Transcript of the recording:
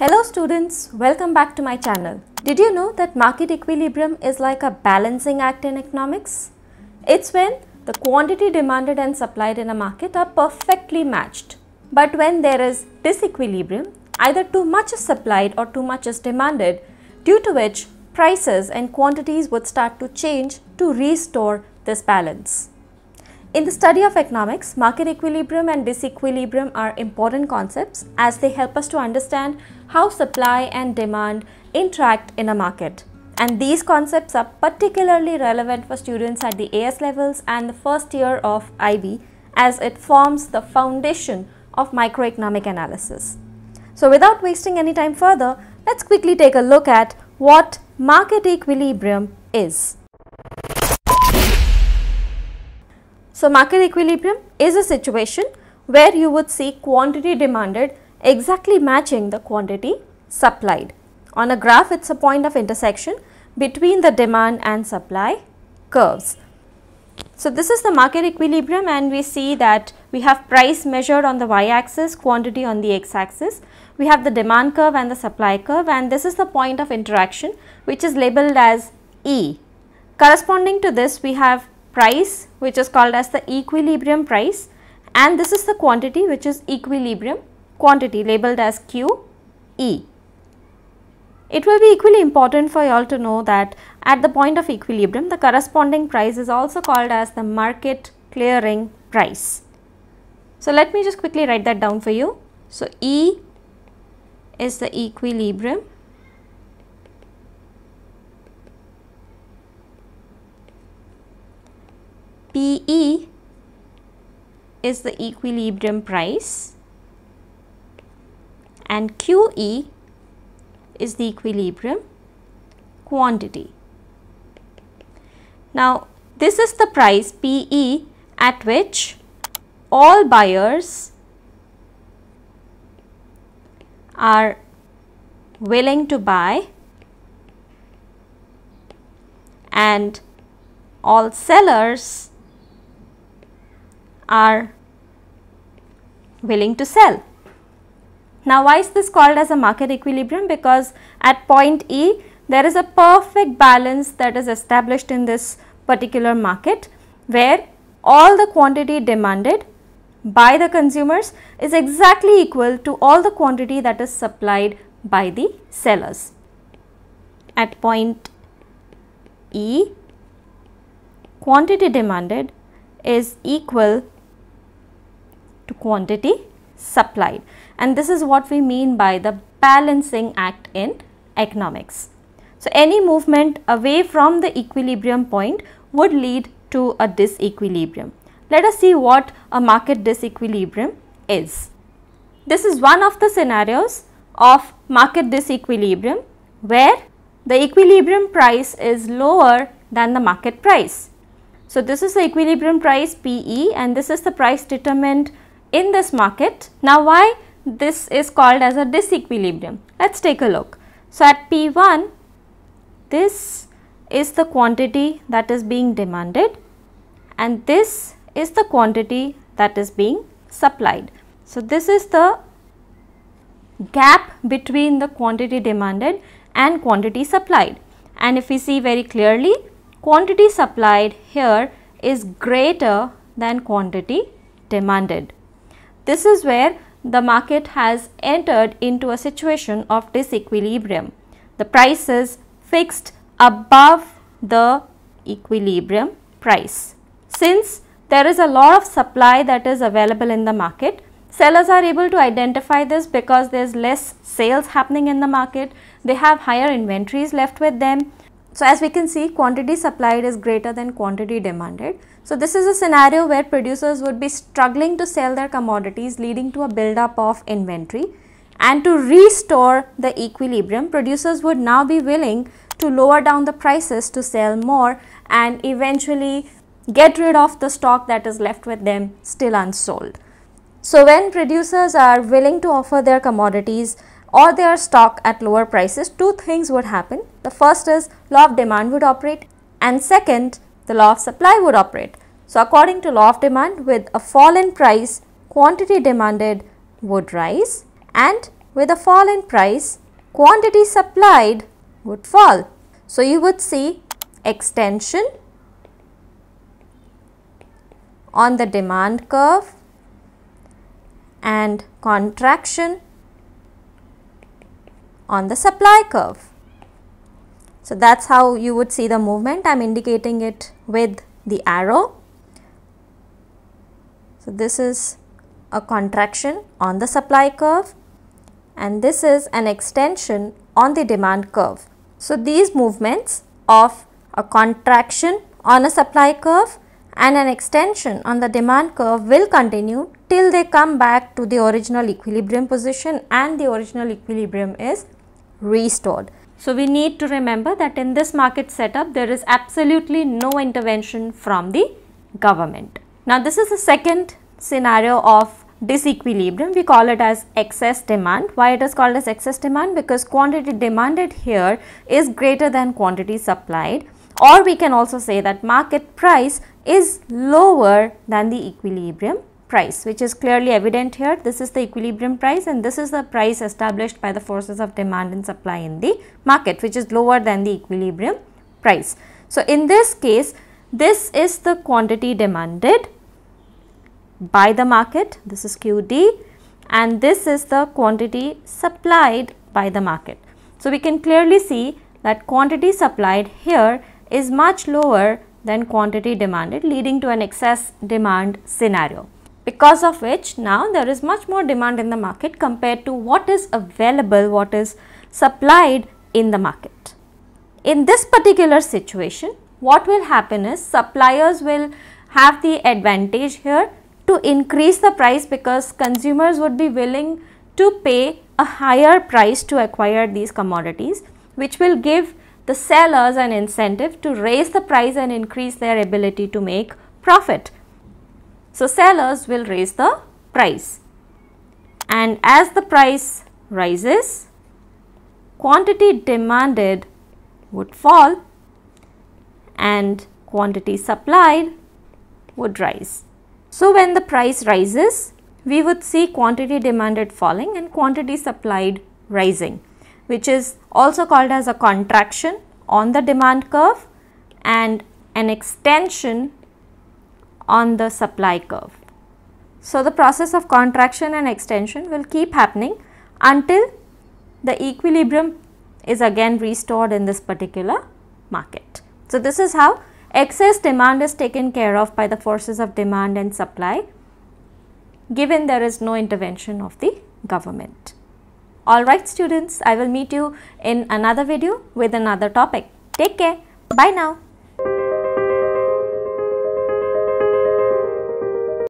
Hello students, welcome back to my channel. Did you know that market equilibrium is like a balancing act in economics? It's when the quantity demanded and supplied in a market are perfectly matched. But when there is disequilibrium, either too much is supplied or too much is demanded, due to which prices and quantities would start to change to restore this balance. In the study of economics, market equilibrium and disequilibrium are important concepts as they help us to understand how supply and demand interact in a market. And these concepts are particularly relevant for students at the AS levels and the first year of IB as it forms the foundation of microeconomic analysis. So without wasting any time further, let's quickly take a look at what market equilibrium is. So market equilibrium is a situation where you would see quantity demanded exactly matching the quantity supplied. On a graph, it's a point of intersection between the demand and supply curves. So this is the market equilibrium, and we see that we have price measured on the y-axis, quantity on the x-axis. We have the demand curve and the supply curve, and this is the point of interaction which is labeled as E. Corresponding to this, we have price which is called as the equilibrium price, and this is the quantity which is equilibrium quantity labeled as QE. It will be equally important for you all to know that at the point of equilibrium, the corresponding price is also called as the market clearing price. So let me just quickly write that down for you. So E is the equilibrium, PE is the equilibrium price, and QE is the equilibrium quantity. Now this is the price PE at which all buyers are willing to buy and all sellers are willing to sell. Now why is this called as a market equilibrium? Because at point E there is a perfect balance that is established in this particular market where all the quantity demanded by the consumers is exactly equal to all the quantity that is supplied by the sellers. At point E, quantity demanded is equal to quantity supplied, and this is what we mean by the balancing act in economics. So any movement away from the equilibrium point would lead to a disequilibrium. Let us see what a market disequilibrium is. This is one of the scenarios of market disequilibrium where the equilibrium price is lower than the market price. So this is the equilibrium price PE, and this is the price determined in this market. Now why this is called as a disequilibrium? Let's take a look. So at P1, this is the quantity that is being demanded and this is the quantity that is being supplied. So this is the gap between the quantity demanded and quantity supplied, and if we see very clearly, quantity supplied here is greater than quantity demanded. This is where the market has entered into a situation of disequilibrium. The price is fixed above the equilibrium price. Since there is a lot of supply that is available in the market, sellers are able to identify this because there is less sales happening in the market. They have higher inventories left with them. So as we can see, quantity supplied is greater than quantity demanded. So this is a scenario where producers would be struggling to sell their commodities, leading to a build-up of inventory. And to restore the equilibrium, producers would now be willing to lower down the prices to sell more and eventually get rid of the stock that is left with them still unsold. So when producers are willing to offer their commodities or their stock at lower prices, two things would happen. The first is law of demand would operate, and second, the law of supply would operate. So according to law of demand, with a fall in price, quantity demanded would rise and with a fall in price, quantity supplied would fall. So you would see extension on the demand curve and contraction on the supply curve. So that's how you would see the movement. I am indicating it with the arrow. So this is a contraction on the supply curve and this is an extension on the demand curve. So these movements of a contraction on a supply curve and an extension on the demand curve will continue till they come back to the original equilibrium position and the original equilibrium is restored. So we need to remember that in this market setup there is absolutely no intervention from the government. Now this is the second scenario of disequilibrium. We call it as excess demand. Why it is called as excess demand? Because quantity demanded here is greater than quantity supplied, or we can also say that market price is lower than the equilibrium price, which is clearly evident here. This is the equilibrium price and this is the price established by the forces of demand and supply in the market, which is lower than the equilibrium price. So in this case, this is the quantity demanded by the market, this is QD, and this is the quantity supplied by the market. So we can clearly see that quantity supplied here is much lower than quantity demanded, leading to an excess demand scenario, because of which now there is much more demand in the market compared to what is available, what is supplied in the market. In this particular situation, what will happen is suppliers will have the advantage here to increase the price, because consumers would be willing to pay a higher price to acquire these commodities, which will give the sellers an incentive to raise the price and increase their ability to make profit. So sellers will raise the price, and as the price rises, quantity demanded would fall and quantity supplied would rise. So when the price rises, we would see quantity demanded falling and quantity supplied rising, which is also called as a contraction on the demand curve and an extension on the supply curve. So the process of contraction and extension will keep happening until the equilibrium is again restored in this particular market. So this is how excess demand is taken care of by the forces of demand and supply, given there is no intervention of the government. Alright students, I will meet you in another video with another topic. Take care. Bye now.